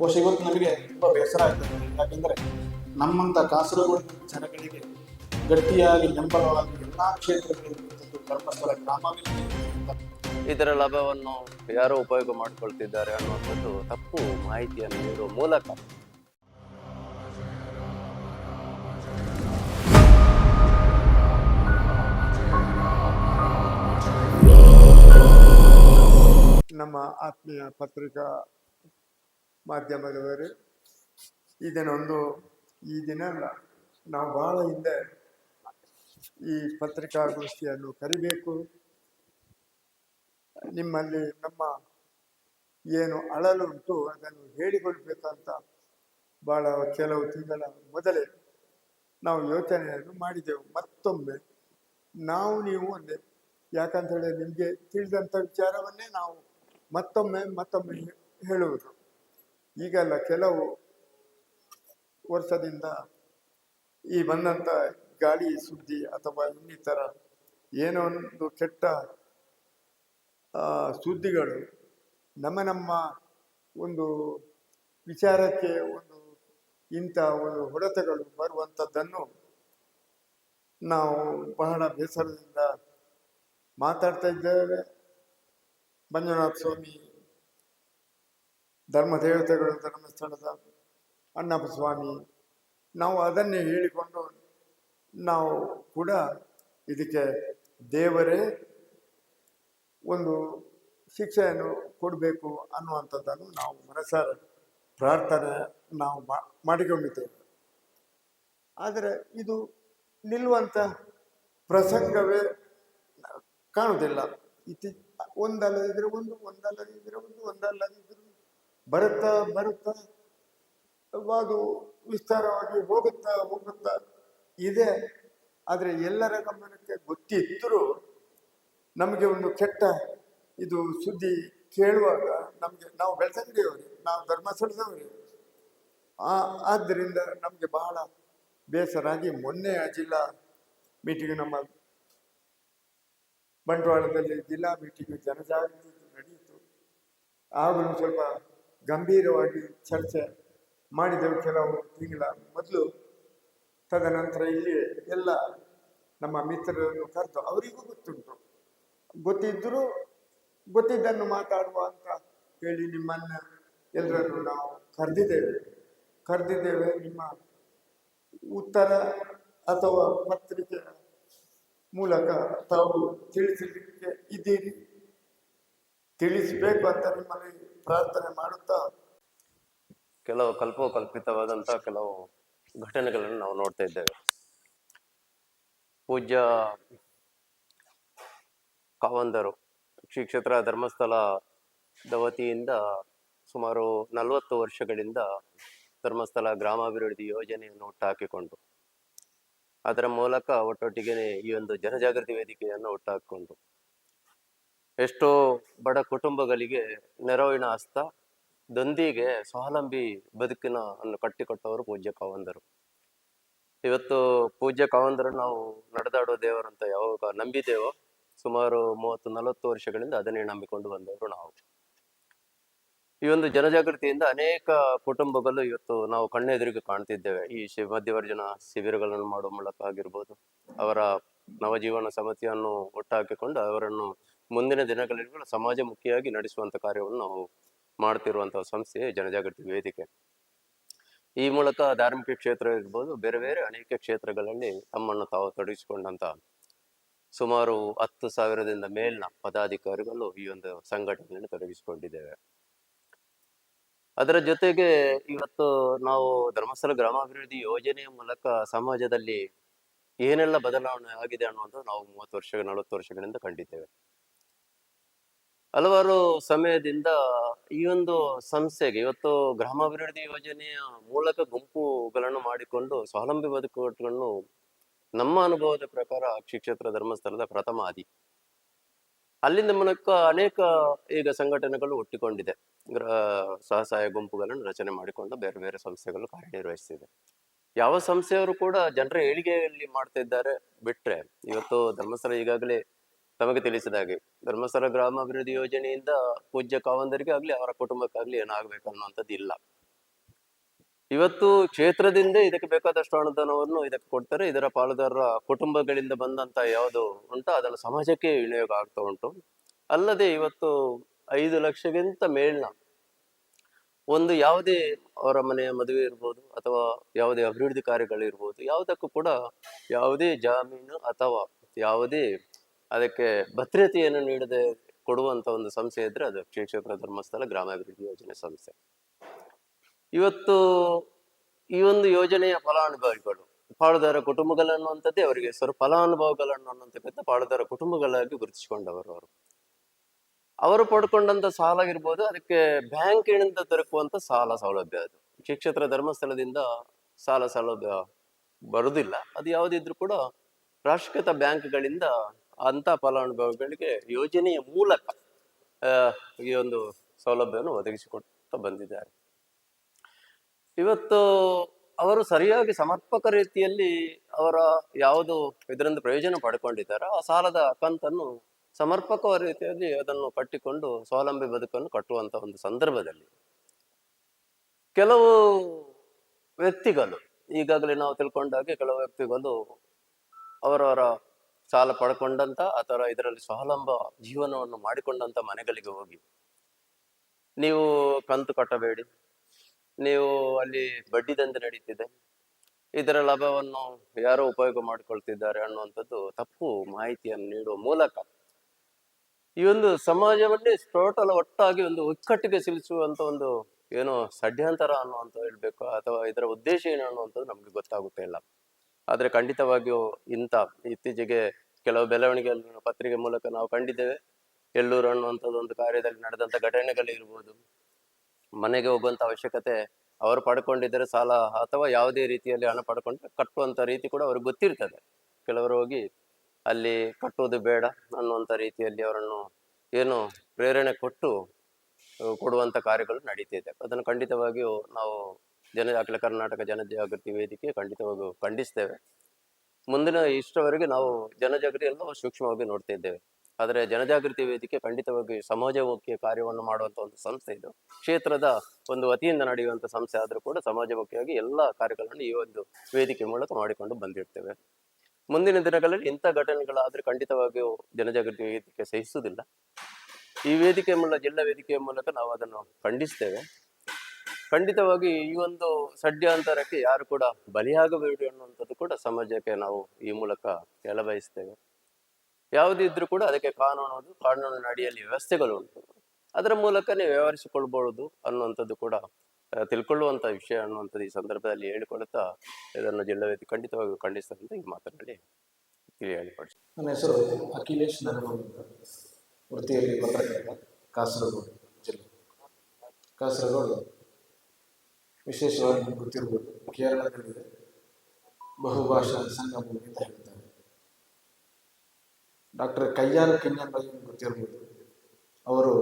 ಬಹುಶಃ ಇವತ್ತು ನಮಗೆ ತುಂಬ ಬೇಸರ ಆಗ್ತದೆ. ಯಾಕೆಂದರೆ ನಮ್ಮಂಥ ಕಾಸರಗೋಡಿನ ಜನಗಳಿಗೆ ಗಟ್ಟಿಯಾಗಿ ಬೆಂಬಲವಾಗಿ ಎಲ್ಲ ಕ್ಷೇತ್ರಗಳಲ್ಲಿ ಧರ್ಮಸ್ಥಳ ಗ್ರಾಮಾಭಿವೃದ್ಧಿ. ಇದರ ಲಾಭವನ್ನು ಯಾರು ಉಪಯೋಗ ಮಾಡಿಕೊಳ್ತಿದ್ದಾರೆ ಅನ್ನುವಂಥದ್ದು ತಪ್ಪು ಮಾಹಿತಿಯನ್ನು ನೀಡುವ ಮೂಲಕ ನಮ್ಮ ಆತ್ಮೀಯ ಪತ್ರಿಕಾ ಮಾಧ್ಯಮದವರು ಈ ದಿನ ಅಲ್ಲ, ನಾವು ಬಹಳ ಹಿಂದೆ ಈ ಪತ್ರಿಕಾಗೋಷ್ಠಿಯನ್ನು ಕರಿಬೇಕು, ನಿಮ್ಮಲ್ಲಿ ನಮ್ಮ ಏನು ಅಳಲುಂಟು ಅದನ್ನು ಹೇಳಿಕೊಳ್ಬೇಕಂತ ಬಹಳ ಕೆಲವು ತಿಂಗಳ ಮೊದಲೇ ನಾವು ಯೋಚನೆಯನ್ನು ಮಾಡಿದೆವು. ಮತ್ತೊಮ್ಮೆ ನೀವು ಒಂದೇ, ಯಾಕಂತ ಹೇಳಿ ನಿಮಗೆ ತಿಳಿದಂಥ ವಿಚಾರವನ್ನೇ ನಾವು ಮತ್ತೊಮ್ಮೆ ಹೇಳುವುದು. ಈಗಲ್ಲ, ಕೆಲವು ವರ್ಷದಿಂದ ಈ ಬಂದಂಥ ಗಾಳಿ ಸುದ್ದಿ ಅಥವಾ ಇನ್ನಿತರ ಏನೋ ಒಂದು ಕೆಟ್ಟ ಸುದ್ದಿಗಳು ನಮ್ಮ ಒಂದು ವಿಚಾರಕ್ಕೆ ಇಂಥ ಒಂದು ಹೊಡೆತಗಳು ಬರುವಂಥದ್ದನ್ನು ನಾವು ಬಹಳ ಬೇಸರದಿಂದ ಮಾತಾಡ್ತಾ ಇದ್ದೇವೆ. ಮಂಜುನಾಥ ಸ್ವಾಮಿ ಧರ್ಮದೇವತೆಗಳು, ಧರ್ಮಸ್ಥಳದ ಅಣ್ಣಪ್ಪ ಸ್ವಾಮಿ, ನಾವು ಅದನ್ನೇ ಹೇಳಿಕೊಂಡು ನಾವು ಕೂಡ ಇದಕ್ಕೆ ದೇವರೇ ಒಂದು ಶಿಕ್ಷೆಯನ್ನು ಕೊಡಬೇಕು ಅನ್ನುವಂಥದ್ದನ್ನು ನಾವು ಮನಸಾರ ಪ್ರಾರ್ಥನೆ ನಾವು ಮಾಡಿಕೊಂಡಿದ್ದೇವೆ. ಆದರೆ ಇದು ನಿಲ್ಲುವಂಥ ಪ್ರಸಂಗವೇ ಕಾಣುವುದಿಲ್ಲ. ಒಂದಲ್ಲದಿದ್ರೆ ಒಂದು ಬರುತ್ತಾ ಅದು ವಿಸ್ತಾರವಾಗಿ ಹೋಗುತ್ತಾ ಇದೆ. ಆದರೆ ಎಲ್ಲರ ಗಮನಕ್ಕೆ ಗೊತ್ತಿದ್ದರೂ ನಮಗೆ ಒಂದು ಕೆಟ್ಟ ಇದು ಸುದ್ದಿ ಕೇಳುವಾಗ ನಾವು ಬೆಳ್ತಂಗಡಿಯವರೇ, ನಾವು ಧರ್ಮಸ್ಥಳದವರೇ, ಆದ್ದರಿಂದ ನಮಗೆ ಬಹಳ ಬೇಸರಾಗಿ ಮೊನ್ನೆ ಜಿಲ್ಲಾ ಮೀಟಿಂಗ್, ನಮ್ಮ ಬಂಟ್ವಾಳದಲ್ಲಿ ಜಿಲ್ಲಾ ಮೀಟಿಂಗ್ ಜನಜಾಗೃತಿ ನಡೆಯಿತು. ಆಗಲೂ ಸ್ವಲ್ಪ ಗಂಭೀರವಾಗಿ ಚರ್ಚೆ ಮಾಡಿದೆವು ಕೆಲವು ತಿಂಗಳ ಮೊದಲು. ತದನಂತರ ಇಲ್ಲಿ ಎಲ್ಲ ನಮ್ಮ ಮಿತ್ರರನ್ನು ಕರೆದು ಅವರಿಗೂ ಗೊತ್ತಿದ್ದರೂ ಗೊತ್ತಿದ್ದನ್ನು ಮಾತಾಡುವ ಅಂತ ಹೇಳಿ ನಿಮ್ಮನ್ನು ಎಲ್ಲರನ್ನು ನಾವು ಕರೆದಿದ್ದೇವೆ. ನಿಮ್ಮ ಉತ್ತರ ಅಥವಾ ಪತ್ರಿಕೆಯ ಮೂಲಕ ತಾವು ತಿಳಿಸಲಿಕ್ಕೆ ಇದ್ದೀರಿ, ತಿಳಿಸಬೇಕು ಅಂತ ನಿಮ್ಮಲ್ಲಿ ಪ್ರಾರ್ಥನೆ ಮಾಡುತ್ತಾ ಕೆಲವು ಕಲ್ಪಿತವಾದಂತಹ ಕೆಲವು ಘಟನೆಗಳನ್ನು ನಾವು ನೋಡ್ತಾ ಇದ್ದೇವೆ. ಪೂಜ್ಯ ಕಾವಂದರು ಶ್ರೀ ಕ್ಷೇತ್ರ ಧರ್ಮಸ್ಥಳದ ವತಿಯಿಂದ ಸುಮಾರು 40 ವರ್ಷಗಳಿಂದ ಧರ್ಮಸ್ಥಳ ಗ್ರಾಮಾಭಿವೃದ್ಧಿ ಯೋಜನೆಯನ್ನು ಹುಟ್ಟುಹಾಕಿಕೊಂಡು ಅದರ ಮೂಲಕ ಒಟ್ಟೊಟ್ಟಿಗೆ ಈ ಒಂದು ಜನಜಾಗೃತಿ ವೇದಿಕೆಯನ್ನು ಹುಟ್ಟುಹಾಕಿಕೊಂಡು ಎಷ್ಟೋ ಬಡ ಕುಟುಂಬಗಳಿಗೆ ನೆರವಿನ ಹಸ್ತದೊಂದಿಗೆ ಸ್ವಾವಲಂಬಿ ಬದುಕಿನ ಕಟ್ಟಿಕೊಟ್ಟವರು ಪೂಜ್ಯ ಕಾವಂದರು. ಇವತ್ತು ಪೂಜ್ಯ ಕಾವಂದರು ನಾವು ನಡೆದಾಡೋ ದೇವರಂತ ಯಾವಾಗ ನಂಬಿದ್ದೇವೋ ಸುಮಾರು 30-40 ವರ್ಷಗಳಿಂದ ಅದನ್ನೇ ನಂಬಿಕೊಂಡು ಬಂದವರು ನಾವು. ಈ ಒಂದು ಜನಜಾಗೃತಿಯಿಂದ ಅನೇಕ ಕುಟುಂಬಗಳು ಇವತ್ತು ನಾವು ಕಣ್ಣೆದುರಿಗೆ ಕಾಣ್ತಿದ್ದೇವೆ. ಈ ಮಧ್ಯವರ್ಜನ ಶಿಬಿರಗಳನ್ನು ಮಾಡುವ ಮೂಲಕ ಆಗಿರ್ಬೋದು, ಅವರ ನವಜೀವನ ಸಮಿತಿಯನ್ನು ಒಟ್ಟಾಕಿಕೊಂಡು ಅವರನ್ನು ಮುಂದಿನ ದಿನಗಳಲ್ಲಿ ಸಮಾಜಮುಖಿಯಾಗಿ ನಡೆಸುವಂತ ಕಾರ್ಯವನ್ನು ನಾವು ಮಾಡ್ತಿರುವಂತಹ ಸಂಸ್ಥೆ ಜನಜಾಗೃತಿ ವೇದಿಕೆ. ಈ ಮೂಲಕ ಧಾರ್ಮಿಕ ಕ್ಷೇತ್ರ ಇರ್ಬೋದು, ಬೇರೆ ಬೇರೆ ಅನೇಕ ಕ್ಷೇತ್ರಗಳಲ್ಲಿ ತಮ್ಮನ್ನು ತಾವು ತೊಡಗಿಸಿಕೊಂಡಂತ ಸುಮಾರು 10,000ದಿಂದ ಮೇಲಿನ ಪದಾಧಿಕಾರಿಗಳು ಈ ಒಂದು ಸಂಘಟನೆಯನ್ನು ತೊಡಗಿಸಿಕೊಂಡಿದ್ದೇವೆ. ಅದರ ಜೊತೆಗೆ ಇವತ್ತು ನಾವು ಧರ್ಮಸ್ಥಳ ಗ್ರಾಮಾಭಿವೃದ್ಧಿ ಯೋಜನೆಯ ಮೂಲಕ ಸಮಾಜದಲ್ಲಿ ಏನೆಲ್ಲ ಬದಲಾವಣೆ ಆಗಿದೆ ಅನ್ನುವಂಥದ್ದು ನಾವು 40 ವರ್ಷಗಳಿಂದ ಕಂಡಿದ್ದೇವೆ. ಹಲವಾರು ಸಮಯದಿಂದ ಈ ಒಂದು ಸಂಸ್ಥೆಗೆ ಇವತ್ತು ಗ್ರಾಮಾಭಿವೃದ್ಧಿ ಯೋಜನೆಯ ಮೂಲಕ ಗುಂಪುಗಳನ್ನು ಮಾಡಿಕೊಂಡು ಸ್ವಾವಲಂಬಿ ಬದುಕುಗಳನ್ನು ನಮ್ಮ ಅನುಭವದ ಪ್ರಕಾರ ಶ್ರೀ ಕ್ಷೇತ್ರ ಧರ್ಮಸ್ಥಳದ ಪ್ರಥಮ ಆದಿ. ಅಲ್ಲಿಂದ ಮೂಲಕ ಅನೇಕ ಈಗ ಸಂಘಟನೆಗಳು ಹುಟ್ಟಿಕೊಂಡಿದೆ. ಸ್ವಸಹಾಯ ಗುಂಪುಗಳನ್ನು ರಚನೆ ಮಾಡಿಕೊಂಡು ಬೇರೆ ಬೇರೆ ಸಂಸ್ಥೆಗಳು ಕಾರ್ಯನಿರ್ವಹಿಸ್ತಿದೆ. ಯಾವ ಸಂಸ್ಥೆಯವರು ಕೂಡ ಜನರ ಏಳಿಗೆಯಲ್ಲಿ ಮಾಡ್ತಾ ಇದ್ದಾರೆ ಬಿಟ್ರೆ, ಇವತ್ತು ಧರ್ಮಸ್ಥಳ ಈಗಾಗಲೇ ತಮಗೆ ತಿಳಿಸಿದ ಹಾಗೆ ಧರ್ಮಸ್ಥಳ ಗ್ರಾಮಾಭಿವೃದ್ಧಿ ಯೋಜನೆಯಿಂದ ಪೂಜ್ಯ ಕಾವಂದರಿಗೆ ಆಗ್ಲಿ ಅವರ ಕುಟುಂಬಕ್ಕಾಗ್ಲಿ ಏನಾಗಬೇಕು ಅನ್ನುವಂಥದ್ದು ಇಲ್ಲ. ಇವತ್ತು ಕ್ಷೇತ್ರದಿಂದ ಇದಕ್ಕೆ ಬೇಕಾದಷ್ಟು ಅನುದಾನವನ್ನು ಇದಕ್ಕೆ ಕೊಡ್ತಾರೆ. ಇದರ ಪಾಲುದಾರರ ಕುಟುಂಬಗಳಿಂದ ಬಂದಂತ ಯಾವುದು ಉಂಟು ಅದನ್ನು ಸಮಾಜಕ್ಕೆ ವಿನಿಯೋಗ ಆಗ್ತಾ ಉಂಟು. ಅಲ್ಲದೆ ಇವತ್ತು 5 ಲಕ್ಷಕ್ಕಿಂತ ಮೇಲಿನ ಒಂದು ಯಾವುದೇ ಅವರ ಮನೆಯ ಮದುವೆ ಇರ್ಬೋದು ಅಥವಾ ಯಾವುದೇ ಅಭಿವೃದ್ಧಿ ಕಾರ್ಯಗಳಿರ್ಬೋದು, ಯಾವುದಕ್ಕೂ ಕೂಡ ಯಾವುದೇ ಜಾಮೀನು ಅಥವಾ ಯಾವುದೇ ಅದಕ್ಕೆ ಭದ್ರತೆಯನ್ನು ನೀಡದೆ ಕೊಡುವಂತ ಒಂದು ಸಂಸ್ಥೆ ಇದ್ರೆ ಅದು ಶ್ರೀ ಕ್ಷೇತ್ರ ಧರ್ಮಸ್ಥಳ ಗ್ರಾಮಾಭಿವೃದ್ಧಿ ಯೋಜನೆ ಸಂಸ್ಥೆ. ಇವತ್ತು ಈ ಒಂದು ಯೋಜನೆಯ ಫಲಾನುಭವಿಗಳು ಪಾಳುದಾರ ಕುಟುಂಬಗಳು ಅನ್ನುವಂಥದ್ದೇ ಅವರಿಗೆ ಹೆಸರು. ಫಲಾನುಭವಿಗಳನ್ನು ಅನ್ನುವಂಥಕ್ಕಿಂತ ಪಾಳುದಾರ ಕುಟುಂಬಗಳಾಗಿ ಗುರುತಿಸಿಕೊಂಡವರು ಅವರು ಪಡ್ಕೊಂಡಂತ ಸಾಲ ಇರ್ಬೋದು, ಅದಕ್ಕೆ ಬ್ಯಾಂಕಿನಿಂದ ದೊರಕುವಂತ ಸಾಲ ಸೌಲಭ್ಯ. ಅದು ಶ್ರೀ ಕ್ಷೇತ್ರ ಧರ್ಮಸ್ಥಳದಿಂದ ಸಾಲ ಸೌಲಭ್ಯ ಬರುವುದಿಲ್ಲ. ಅದು ಯಾವುದಿದ್ರು ಕೂಡ ರಾಷ್ಟ್ರೀಕೃತ ಬ್ಯಾಂಕ್ಗಳಿಂದ ಅಂತ ಫಲಾನುಭವಿಗಳಿಗೆ ಯೋಜನೆಯ ಮೂಲಕ ಈ ಒಂದು ಸೌಲಭ್ಯವನ್ನು ಒದಗಿಸಿಕೊಡ್ತಾ ಬಂದಿದ್ದಾರೆ. ಇವತ್ತು ಅವರು ಸರಿಯಾಗಿ ಸಮರ್ಪಕ ರೀತಿಯಲ್ಲಿ ಅವರ ಯಾವುದು ಇದರಿಂದ ಪ್ರಯೋಜನ ಪಡ್ಕೊಂಡಿದ್ದಾರೆ ಆ ಸಾಲದ ಕಂತನ್ನು ಸಮರ್ಪಕ ರೀತಿಯಲ್ಲಿ ಅದನ್ನು ಕಟ್ಟಿಕೊಂಡು ಸ್ವಾವಲಂಬಿ ಬದುಕನ್ನು ಕಟ್ಟುವಂತ ಒಂದು ಸಂದರ್ಭದಲ್ಲಿ ಕೆಲವು ವ್ಯಕ್ತಿಗಳು, ಈಗಾಗಲೇ ನಾವು ತಿಳ್ಕೊಂಡಾಗೆ ಕೆಲವು ವ್ಯಕ್ತಿಗಳು ಅವರವರ ಸಾಲ ಪಡ್ಕೊಂಡಂತ ಅಥವಾ ಇದರಲ್ಲಿ ಸ್ವಾವಲಂಬ ಜೀವನವನ್ನು ಮಾಡಿಕೊಂಡಂತ ಮನೆಗಳಿಗೆ ಹೋಗಿ ನೀವು ಕಂತು ಕಟ್ಟಬೇಡಿ, ನೀವು ಅಲ್ಲಿ ಬಡ್ಡಿ ದಂಧೆ ನಡೀತಿದೆ, ಇದರ ಲಾಭವನ್ನು ಯಾರೋ ಉಪಯೋಗ ಮಾಡಿಕೊಳ್ತಿದ್ದಾರೆ ಅನ್ನುವಂಥದ್ದು ತಪ್ಪು ಮಾಹಿತಿಯನ್ನು ನೀಡುವ ಮೂಲಕ ಈ ಒಂದು ಸಮಾಜವನ್ನೇ ಟೋಟಲ್ ಒಟ್ಟಾಗಿ ಒಂದು ಒಕ್ಕಟ್ಟಿಗೆ ಸಿಲಿಸುವಂತ ಒಂದು ಏನೋ ಷಡ್ಯಂತರ ಅನ್ನುವಂಥ ಹೇಳ್ಬೇಕು ಅಥವಾ ಇದರ ಉದ್ದೇಶ ಏನು ಅನ್ನುವಂಥದ್ದು ನಮ್ಗೆ ಗೊತ್ತಾಗುತ್ತೆ ಇಲ್ಲ. ಆದ್ರೆ ಖಂಡಿತವಾಗಿಯೂ ಇತ್ತೀಚೆಗೆ ಕೆಲವು ಬೆಳವಣಿಗೆಯನ್ನು ಪತ್ರಿಕೆ ಮೂಲಕ ನಾವು ಕಂಡಿದ್ದೇವೆ. ಎಲ್ಲೂರು ಅನ್ನುವಂಥದ್ದು ಒಂದು ಕಾರ್ಯದಲ್ಲಿ ನಡೆದಂತ ಘಟನೆಗಳಿರ್ಬೋದು, ಮನೆಗೆ ಹೋಗುವಂತ ಅವಶ್ಯಕತೆ ಅವರು ಪಡ್ಕೊಂಡಿದ್ದರೆ ಸಾಲ ಅಥವಾ ಯಾವುದೇ ರೀತಿಯಲ್ಲಿ ಹಣ ಪಡ್ಕೊಂಡ್ರೆ ಕಟ್ಟುವಂತ ರೀತಿ ಕೂಡ ಅವ್ರಿಗೆ ಗೊತ್ತಿರ್ತದೆ. ಕೆಲವರು ಹೋಗಿ ಅಲ್ಲಿ ಕಟ್ಟುವುದು ಬೇಡ ಅನ್ನುವಂಥ ರೀತಿಯಲ್ಲಿ ಅವರನ್ನು ಏನು ಪ್ರೇರಣೆ ಕೊಡುವಂತ ಕಾರ್ಯಗಳು ನಡೀತಿದೆ. ಅದನ್ನು ಖಂಡಿತವಾಗಿಯೂ ನಾವು ಅಖಿಲ ಕರ್ನಾಟಕ ಜನಜಾಗೃತಿ ವೇದಿಕೆ ಖಂಡಿತವಾಗಿಯೂ ಖಂಡಿಸ್ತೇವೆ. ಮುಂದಿನ ಇಷ್ಟವರೆಗೆ ನಾವು ಜನಜಾಗೃತಿ ಎಲ್ಲ ಸೂಕ್ಷ್ಮವಾಗಿ ನೋಡ್ತಾ ಇದ್ದೇವೆ. ಆದರೆ ಜನಜಾಗೃತಿ ವೇದಿಕೆ ಖಂಡಿತವಾಗಿ ಸಮಾಜಮುಖಿ ಕಾರ್ಯವನ್ನು ಮಾಡುವಂತ ಒಂದು ಸಂಸ್ಥೆ ಇದು. ಕ್ಷೇತ್ರದ ಒಂದು ವತಿಯಿಂದ ನಡೆಯುವಂತ ಸಂಸ್ಥೆ ಆದ್ರೂ ಕೂಡ ಸಮಾಜಮುಖಿಯಾಗಿ ಎಲ್ಲ ಕಾರ್ಯಗಳನ್ನು ಈ ಒಂದು ವೇದಿಕೆ ಮೂಲಕ ಮಾಡಿಕೊಂಡು ಬಂದಿರ್ತೇವೆ. ಮುಂದಿನ ದಿನಗಳಲ್ಲಿ ಇಂಥ ಘಟನೆಗಳಾದ್ರೆ ಖಂಡಿತವಾಗಿಯೂ ಜನಜಾಗೃತಿ ವೇದಿಕೆ ಸಹಿಸುವುದಿಲ್ಲ. ಈ ವೇದಿಕೆ ಜಿಲ್ಲಾ ವೇದಿಕೆಯ ಮೂಲಕ ನಾವು ಅದನ್ನು ಖಂಡಿಸ್ತೇವೆ. ಖಂಡಿತವಾಗಿ ಈ ಒಂದು ಷಡ್ಯಂತರಕ್ಕೆ ಯಾರು ಕೂಡ ಬಲಿಯಾಗಬೇಡಿ ಅನ್ನುವಂಥದ್ದು ಕೂಡ ಸಮಾಜಕ್ಕೆ ನಾವು ಈ ಮೂಲಕ ಬಯಸ್ತೇವೆ. ಯಾವುದಿದ್ರು ಕೂಡ ಅದಕ್ಕೆ ಕಾನೂನಿನ ಅಡಿಯಲ್ಲಿ ವ್ಯವಸ್ಥೆಗಳು ಉಂಟು, ಅದರ ಮೂಲಕನೇ ವ್ಯವಹರಿಸಿಕೊಳ್ಬಹುದು ಅನ್ನುವಂಥದ್ದು ಕೂಡ ತಿಳ್ಕೊಳ್ಳುವಂತ ವಿಷಯ ಅನ್ನುವಂಥದ್ದು ಈ ಸಂದರ್ಭದಲ್ಲಿ ಹೇಳಿಕೊಡುತ್ತಾ ಇದನ್ನು ಜಿಲ್ಲಾ ವೇದಿಕೆ ಖಂಡಿತವಾಗಿ ಖಂಡಿಸ್ತಂತ ಈ ಮಾತನಾಡಿ ಹೇಳಿಕೊಡ್ತೀನಿ. ನನ್ನ ಹೆಸರು ಅಖಿಲೇಶ್ ನಗರೂರು ಅಂತ, ವೃತ್ತಿಯಲ್ಲಿ ಪತ್ರಕರ್ತ, ಕಾಸರಗೋಡು ಜಿಲ್ಲೆ. ಕಾಸರಗೋಡು ವಿಶೇಷವಾಗಿ ಗೊತ್ತಿರ್ಬೋದು, ಕೇರಳದಲ್ಲಿದೆ, ಬಹುಭಾಷಾ ಸಂಗಮ ಅಂತ ಹೇಳ್ತಾರೆ. ಡಾಕ್ಟರ್ ಕಯ್ಯಾರ ಕಿಞ್ಞಣ್ಣಯ್ಯ ಗೊತ್ತಿರ್ಬೋದು, ಅವರು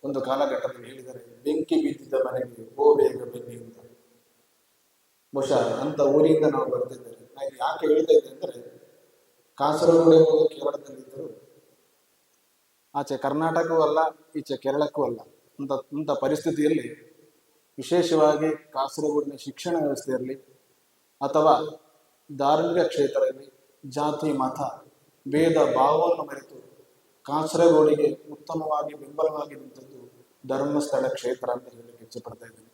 ಒಂದು ಕಾಲಘಟ್ಟದಲ್ಲಿ ಹೇಳಿದರೆ ಬೆಂಕಿ ಬಿದ್ದಿದ್ದ ಮನೆಗೆ ಓ ಬೇಗ ಬನ್ನಿ ಅಂತ. ಬಹುಶಃ ಅಂತ ಊರಿಂದ ನಾವು ಬರ್ತಿದ್ದೇವೆ. ನಾನು ಯಾಕೆ ಹೇಳ್ತಾ ಇದ್ದೆ ಅಂದರೆ, ಕಾಸರಗೋಡು ಎಂಬುದು ಕೇರಳದಲ್ಲಿದ್ದರು, ಆಚೆ ಕರ್ನಾಟಕವೂ ಅಲ್ಲ, ಈಚೆ ಕೇರಳಕ್ಕೂ ಅಲ್ಲ ಇಂಥ ಪರಿಸ್ಥಿತಿಯಲ್ಲಿ ವಿಶೇಷವಾಗಿ ಕಾಸರಗೋಡಿನ ಶಿಕ್ಷಣ ವ್ಯವಸ್ಥೆಯಲ್ಲಿ ಅಥವಾ ಧಾರ್ಮಿಕ ಕ್ಷೇತ್ರದಲ್ಲಿ ಜಾತಿ ಮತ ಭೇದ ಭಾವವನ್ನು ಮರೆತು ಕಾಸರಗೋಡಿಗೆ ಉತ್ತಮವಾಗಿ ಬೆಂಬಲವಾಗಿ ನಿಂತದ್ದು ಧರ್ಮಸ್ಥಳ ಕ್ಷೇತ್ರ ಅಂತ ಹೇಳಲಿಕ್ಕೆ ಇಚ್ಛೆ ಪಡ್ತಾ ಇದ್ದೇನೆ.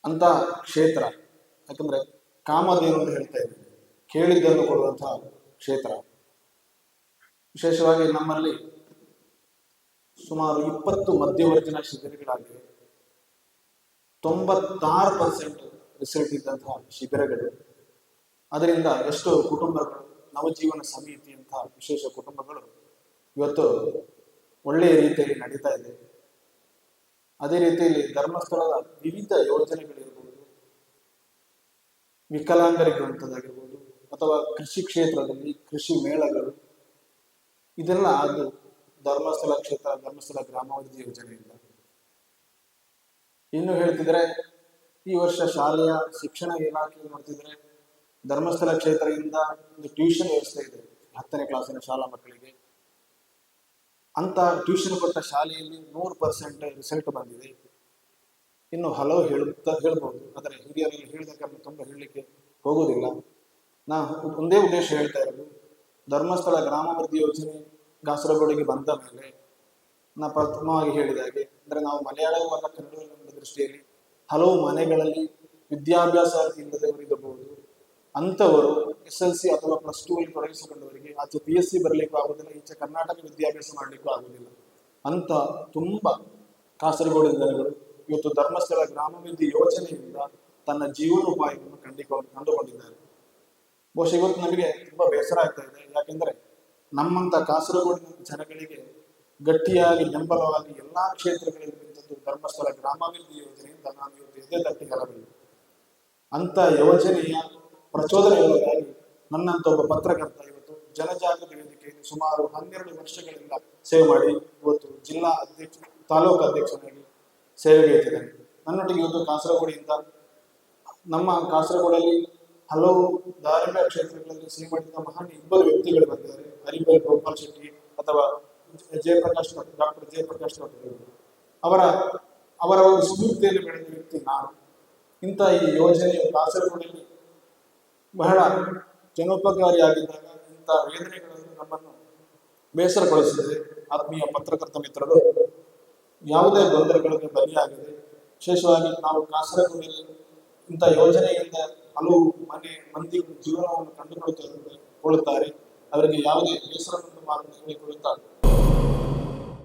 ಅಂತ ಕ್ಷೇತ್ರ, ಯಾಕಂದ್ರೆ ಕಾಮಧೇನು ಅಂತ ಹೇಳ್ತಾ ಇದ್ದೇನೆ, ಕೇಳಿದ್ದನ್ನು ಕೊಡುವಂತಹ ಕ್ಷೇತ್ರ. ವಿಶೇಷವಾಗಿ ನಮ್ಮಲ್ಲಿ ಸುಮಾರು 20 ಮಧ್ಯವರ್ತಿನ ಶಿಬಿರಗಳಾಗಿವೆ. 96% ರಿಸಲ್ಟ್ ಇದ್ದಂತಹ ಶಿಬಿರಗಳು. ಅದರಿಂದ ಎಷ್ಟೋ ಕುಟುಂಬಗಳು, ನವಜೀವನ ಸಮಿತಿಯಂತಹ ವಿಶೇಷ ಕುಟುಂಬಗಳು ಇವತ್ತು ಒಳ್ಳೆಯ ರೀತಿಯಲ್ಲಿ ನಡೀತಾ ಇದೆ. ಅದೇ ರೀತಿಯಲ್ಲಿ ಧರ್ಮಸ್ಥಳದ ವಿವಿಧ ಯೋಜನೆಗಳಿರ್ಬೋದು, ವಿಕಲಾಂಗರಿಗಿರುವಂಥದ್ದಾಗಿರ್ಬೋದು ಅಥವಾ ಕೃಷಿ ಕ್ಷೇತ್ರದಲ್ಲಿ ಕೃಷಿ ಮೇಳಗಳು, ಇದೆಲ್ಲ ಅದು ಧರ್ಮಸ್ಥಳ ಕ್ಷೇತ್ರ, ಧರ್ಮಸ್ಥಳ ಗ್ರಾಮಾಭಿವೃದ್ಧಿ ಯೋಜನೆಯಿಂದ. ಇನ್ನು ಹೇಳ್ತಿದ್ರೆ, ಈ ವರ್ಷ ಶಾಲೆಯ ಶಿಕ್ಷಣ ಇಲಾಖೆ ನೋಡ್ತಿದ್ರೆ ಧರ್ಮಸ್ಥಳ ಕ್ಷೇತ್ರದಿಂದ ಒಂದು ಟ್ಯೂಷನ್ ವ್ಯವಸ್ಥೆ ಇದೆ 10ನೇ ಕ್ಲಾಸಿನ ಶಾಲಾ ಮಕ್ಕಳಿಗೆ. ಅಂತ ಟ್ಯೂಷನ್ ಕೊಟ್ಟ ಶಾಲೆಯಲ್ಲಿ 100% ರಿಸಲ್ಟ್ ಬಂದಿದೆ. ಇನ್ನು ಹಲವು ಹೇಳ್ಬೋದು, ಆದರೆ ಹಿರಿಯರಲ್ಲಿ ಹೇಳಿದ ಕಾರಣ ತುಂಬ ಹೇಳಲಿಕ್ಕೆ ಹೋಗುವುದಿಲ್ಲ. ನಾ ಒಂದೇ ಉದ್ದೇಶ ಹೇಳ್ತಾ ಇರೋದು, ಧರ್ಮಸ್ಥಳ ಗ್ರಾಮಾಭಿವೃದ್ಧಿ ಯೋಜನೆ ಕಾಸರಗೋಡಿಗೆ ಬಂದ ಮೇಲೆ ನಾ ಪ್ರಥಮವಾಗಿ ಹೇಳಿದ ಹಾಗೆ, ಅಂದರೆ ನಾವು ಮಲಯಾಳವಲ್ಲ ಕನ್ನಡ ದೃಷ್ಟಿಯಲ್ಲಿ ಹಲವು ಮನೆಗಳಲ್ಲಿ ವಿದ್ಯಾಭ್ಯಾಸ ಇಲ್ಲದವರಿರಬಹುದು, ಅಂಥವರು SLC ಅಥವಾ +2 ಅಲ್ಲಿ ತೊಡಗಿಸಿಕೊಂಡವರಿಗೆ ಆಚೆ PSC ಬರಲಿಕ್ಕೂ ಆಗುದಿಲ್ಲ, ಈಚೆ ಕರ್ನಾಟಕ ವಿದ್ಯಾಭ್ಯಾಸ ಮಾಡಲಿಕ್ಕೂ ಆಗುದಿಲ್ಲ ಅಂತ ತುಂಬ ಕಾಸರಗೋಡಿನ ಜನಗಳು ಇವತ್ತು ಧರ್ಮಸ್ಥಳ ಗ್ರಾಮಾಭಿವೃದ್ಧಿ ಯೋಜನೆಯಿಂದ ತನ್ನ ಜೀವನೋಪಾಯವನ್ನು ಕಂಡುಕೊಂಡಿದ್ದಾರೆ. ಬಹುಶಃ ಇವತ್ತು ನಮಗೆ ತುಂಬಾ ಬೇಸರ ಆಗ್ತಾ ಇದೆ. ಯಾಕೆಂದ್ರೆ ನಮ್ಮಂತ ಕಾಸರಗೋಡಿನ ಜನಗಳಿಗೆ ಗಟ್ಟಿಯಾಗಿ ಬೆಂಬಲವಾಗಿ ಎಲ್ಲಾ ಕ್ಷೇತ್ರಗಳಲ್ಲಿ ನಿಂತದ್ದು ಧರ್ಮಸ್ಥಳ ಗ್ರಾಮಾಭಿವೃದ್ಧಿ ಯೋಜನೆಯಿಂದ ನಾನು ಇವತ್ತು ಎದೆ ತಟ್ಟಿ ಹೇಳಬಲ್ಲೆ. ಅಂತ ಯೋಜನೆಯ ಪ್ರಚೋದನೆಯೊಳಗಾಗಿ ನನ್ನಂತ ಒಬ್ಬ ಪತ್ರಕರ್ತ ಇವತ್ತು ಜನಜಾಗೃತಿ ವೇದಿಕೆಯಲ್ಲಿ ಸುಮಾರು 12 ವರ್ಷಗಳಿಂದ ಸೇವೆ ಮಾಡಿ ಇವತ್ತು ಜಿಲ್ಲಾ ಅಧ್ಯಕ್ಷ, ತಾಲೂಕು ಅಧ್ಯಕ್ಷನಾಗಿ ಸೇವೆಗೆ ಇಟ್ಟಿದ್ದೇನೆ. ನನ್ನೊಟ್ಟಿಗೆ ಇವತ್ತು ಕಾಸರಗೋಡಿಯಿಂದ, ನಮ್ಮ ಕಾಸರಗೋಡಲ್ಲಿ ಹಲವು ಧಾರ್ಮಿಕ ಕ್ಷೇತ್ರಗಳಲ್ಲಿ ಸೇವೆ ಮಾಡಿದ ಮಹಾನ್ ಇಬ್ಬರು ವ್ಯಕ್ತಿಗಳು ಬಂದಿದ್ದಾರೆ. ಹರಿಭಾಯಿ ಗೋಪಾಲ್ ಶೆಟ್ಟಿ ಅಥವಾ ಡಾಕ್ಟರ್ ಜಯಪ್ರಕಾಶ್ ಅವರ ಒಂದು ಸುದೀರ್ಘತೆಯಲ್ಲಿ ಬೆಳೆದ ವ್ಯಕ್ತಿ ನಾನು. ಇಂಥ ಈ ಯೋಜನೆಯು ಕಾಸರಗೋಡಲ್ಲಿ ಬಹಳ ಜನೋಪಕಾರಿಯಾಗಿದ್ದಾಗ ಇಂಥ ವೇದನೆಗಳನ್ನು ನಮ್ಮನ್ನು ಬೇಸರಗೊಳಿಸಿದೆ. ಆತ್ಮೀಯ ಪತ್ರಕರ್ತ ಮಿತ್ರರು, ಯಾವುದೇ ಗೊಂದಲಗಳಿಗೆ ಬಲಿಯಾಗಿದೆ. ವಿಶೇಷವಾಗಿ ನಾವು ಕಾಸರಗೋಡಿನಲ್ಲಿ ಇಂಥ ಯೋಜನೆಯಿಂದ ಹಲವು ಮಂದಿ ಜೀವನವನ್ನು ಕಂಡುಕೊಳ್ಳುತ್ತಾರೆ. ಅವರಿಗೆ ಯಾವುದೇ ಬೇಸರವನ್ನು ಹೇಳಿಕೊಳ್ಳುತ್ತಾ